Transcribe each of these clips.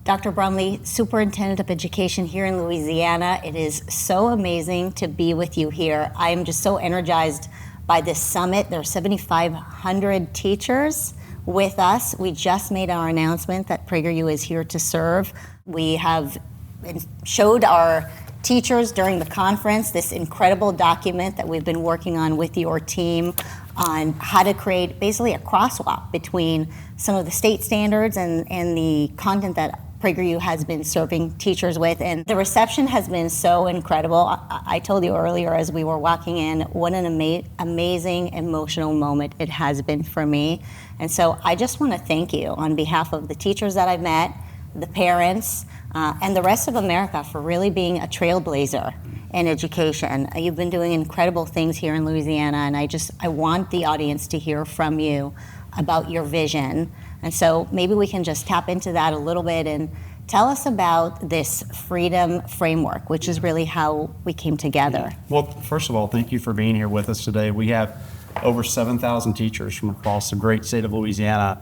Dr. Brumley, Superintendent of Education here in Louisiana. It is so amazing to be with you here. I am just so energized by this summit. There are 7,500 teachers with us. We just made our announcement that PragerU is here to serve. We have showed our teachers during the conference this incredible document that we've been working on with your team on how to create basically a crosswalk between some of the state standards and the content that PragerU has been serving teachers with. And the reception has been so incredible. I told you earlier as we were walking in, what an amazing emotional moment it has been for me. And so I just want to thank you on behalf of the teachers that I've met, the parents, and the rest of America for really being a trailblazer in education. You've been doing incredible things here in Louisiana, and I want the audience to hear from you about your vision. And so maybe we can just tap into that a little bit and tell us about this freedom framework, which is really how we came together. Well, first of all, thank you for being here with us today. We have over 7,000 teachers from across the great state of Louisiana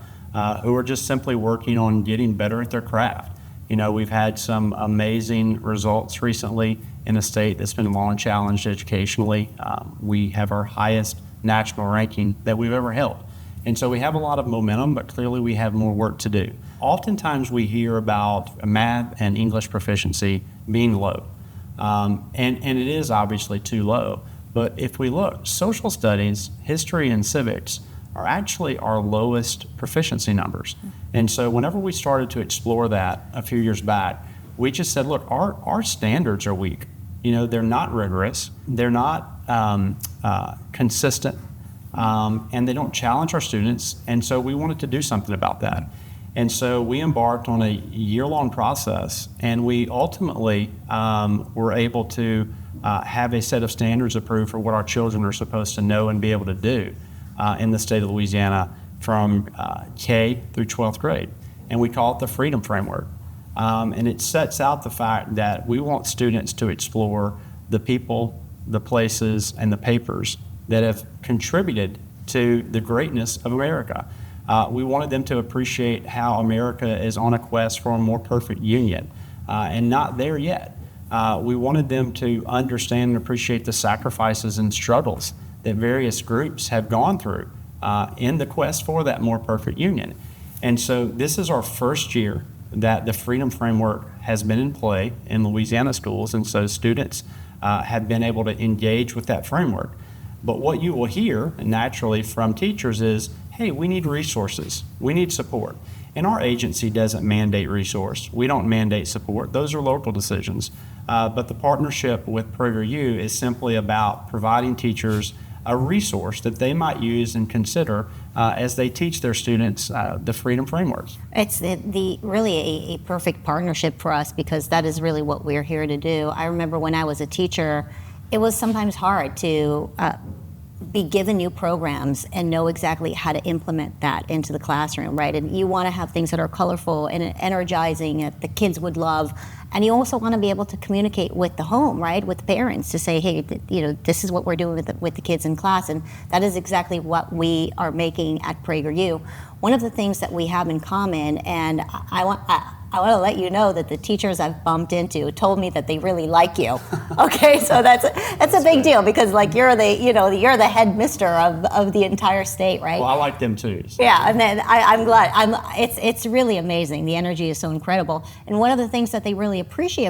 who are just simply working on getting better at their craft. You know, we've had some amazing results recently in a state that's been long challenged educationally. We have our highest national ranking that we've ever held. And so we have a lot of momentum, but clearly we have more work to do. Oftentimes we hear about math and English proficiency being low. And it is obviously too low. But if we look, social studies, history, and civics are actually our lowest proficiency numbers. And so whenever we started to explore that a few years back, we just said, look, our standards are weak. You know, they're not rigorous, they're not consistent, and they don't challenge our students. And so we wanted to do something about that. And so we embarked on a year-long process, and we ultimately were able to have a set of standards approved for what our children are supposed to know and be able to do in the state of Louisiana from K through 12th grade. And we call it the Freedom Framework. And it sets out the fact that we want students to explore the people, the places, and the papers that have contributed to the greatness of America. We wanted them to appreciate how America is on a quest for a more perfect union, and not there yet. We wanted them to understand and appreciate the sacrifices and struggles that various groups have gone through in the quest for that more perfect union. And so this is our first year that the Freedom Framework has been in play in Louisiana schools, and so students have been able to engage with that framework. But what you will hear naturally from teachers is, hey, we need resources, we need support. And our agency doesn't mandate resource, we don't mandate support, those are local decisions. But the partnership with PragerU is simply about providing teachers a resource that they might use and consider as they teach their students the Freedom Frameworks. It's really a perfect partnership for us, because that is really what we're here to do. I remember when I was a teacher, it was sometimes hard to be given new programs and know exactly how to implement that into the classroom, right? And you want to have things that are colorful and energizing that the kids would love. And you also want to be able to communicate with the home, right? With the parents to say, hey, this is what we're doing with the kids in class. And that is exactly what we are making at PragerU. One of the things that we have in common, and I want to let you know that the teachers I've bumped into told me that they really like you. Okay, so that's a big deal, because like you're the head mister of the entire state, right? Well, I like them too. So. Yeah, and then I'm glad. It's really amazing. The energy is so incredible. And one of the things that they really appreciate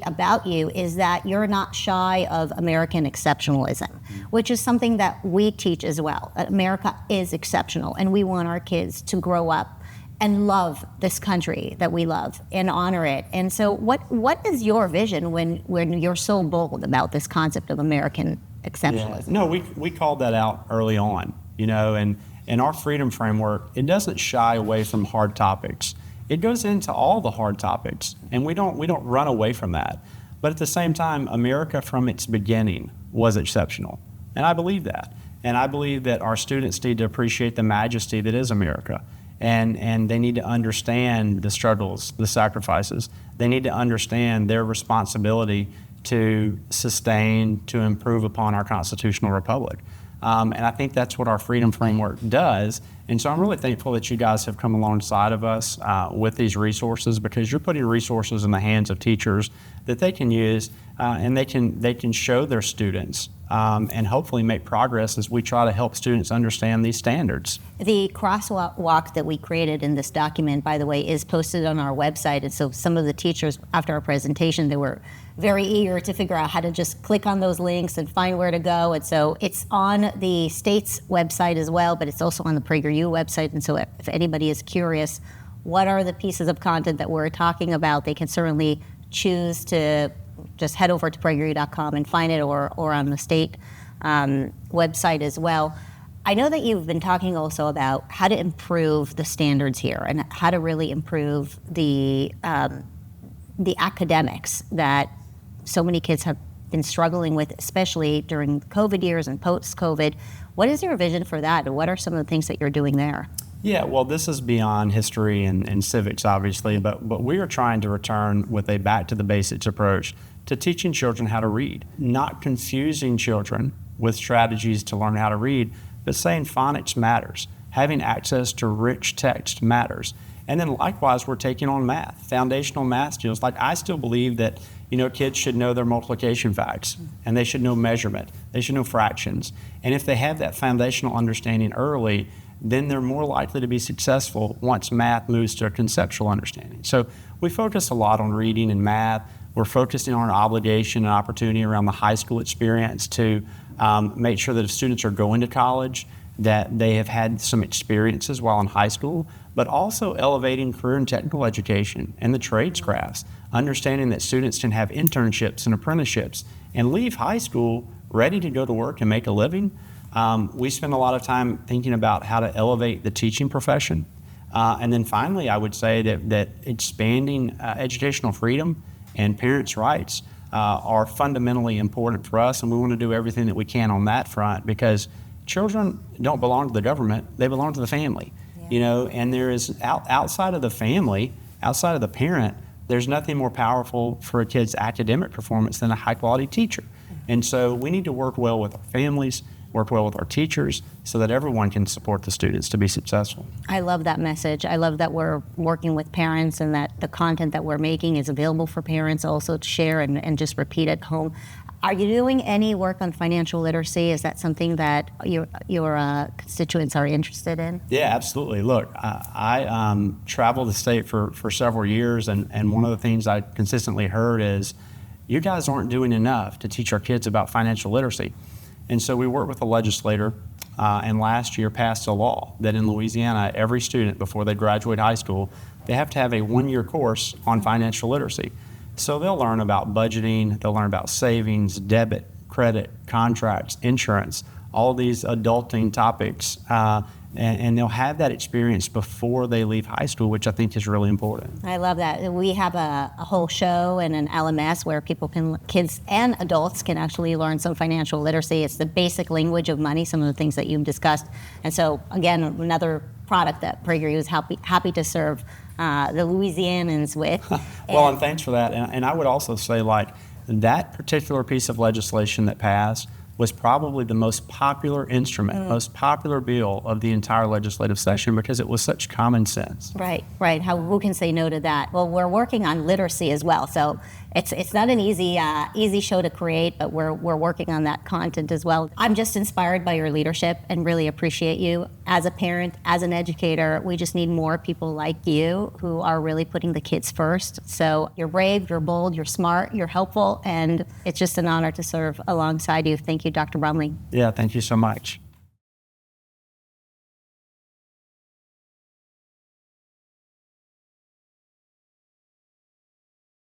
about you is that you're not shy of American exceptionalism, which is something that we teach as well. That America is exceptional, and we want our kids to grow up and love this country that we love and honor it. And so what is your vision when you're so bold about this concept of American exceptionalism? Yeah. No, we called that out early on, and our Freedom Framework, it doesn't shy away from hard topics. It goes into all the hard topics, and we don't run away from that. But at the same time, America from its beginning was exceptional. And I believe that. And I believe that our students need to appreciate the majesty that is America. And they need to understand the struggles, the sacrifices. They need to understand their responsibility to sustain, to improve upon our constitutional republic. And I think that's what our Freedom Framework does. And so I'm really thankful that you guys have come alongside of us with these resources, because you're putting resources in the hands of teachers that they can use and they can show their students and hopefully make progress as we try to help students understand these standards. The crosswalk that we created in this document, by the way, is posted on our website. And so some of the teachers, after our presentation, they were very eager to figure out how to just click on those links and find where to go. And so it's on the state's website as well, but it's also on the PragerU website. And so if anybody is curious, what are the pieces of content that we're talking about, they can certainly choose to just head over to PragerU.com and find it, or on the state website as well. I know that you've been talking also about how to improve the standards here and how to really improve the academics that so many kids have been struggling with, especially during COVID years and post-COVID. What is your vision for that, and what are some of the things that you're doing there? Yeah, well, this is beyond history and civics, obviously, but we are trying to return with a back to the basics approach to teaching children how to read, not confusing children with strategies to learn how to read, but saying phonics matters, having access to rich text matters. And then likewise, we're taking on math, foundational math skills. Like, I still believe that, kids should know their multiplication facts, and they should know measurement, they should know fractions. And if they have that foundational understanding early, then they're more likely to be successful once math moves to a conceptual understanding. So we focus a lot on reading and math. We're focusing on an obligation and opportunity around the high school experience to make sure that if students are going to college, that they have had some experiences while in high school, but also elevating career and technical education and the trades crafts, understanding that students can have internships and apprenticeships and leave high school ready to go to work and make a living. We spend a lot of time thinking about how to elevate the teaching profession. And then finally, I would say that expanding educational freedom and parents' rights are fundamentally important for us, and we want to do everything that we can on that front, because children don't belong to the government, they belong to the family. And there is, outside of the family, outside of the parent, there's nothing more powerful for a kid's academic performance than a high-quality teacher. And so we need to work well with our families, work well with our teachers, so that everyone can support the students to be successful. I love that message. I love that we're working with parents and that the content that we're making is available for parents also to share and just repeat at home. Are you doing any work on financial literacy? Is that something that your constituents are interested in? Yeah, absolutely. Look, I traveled the state for several years, and one of the things I consistently heard is, you guys aren't doing enough to teach our kids about financial literacy. And so we worked with a legislator and last year passed a law that in Louisiana, every student before they graduate high school, they have to have a one-year course on financial literacy. So they'll learn about budgeting, they'll learn about savings, debit, credit, contracts, insurance, all these adulting topics, and they'll have that experience before they leave high school, which I think is really important. I love that. We have a whole show and an LMS where kids and adults can actually learn some financial literacy. It's the basic language of money, some of the things that you've discussed. And so, again, another product that PragerU is happy to serve the Louisianans with. Well, and thanks for that. And I would also say, that particular piece of legislation that passed was probably the most popular instrument, most popular bill of the entire legislative session, because it was such common sense. Right. Who can say no to that? Well, we're working on literacy as well, so it's not an easy show to create, but we're working on that content as well. I'm just inspired by your leadership and really appreciate you as a parent, as an educator. We just need more people like you who are really putting the kids first. So you're brave, you're bold, you're smart, you're helpful, and it's just an honor to serve alongside you. Thank you, Dr. Brumley. Yeah, thank you so much.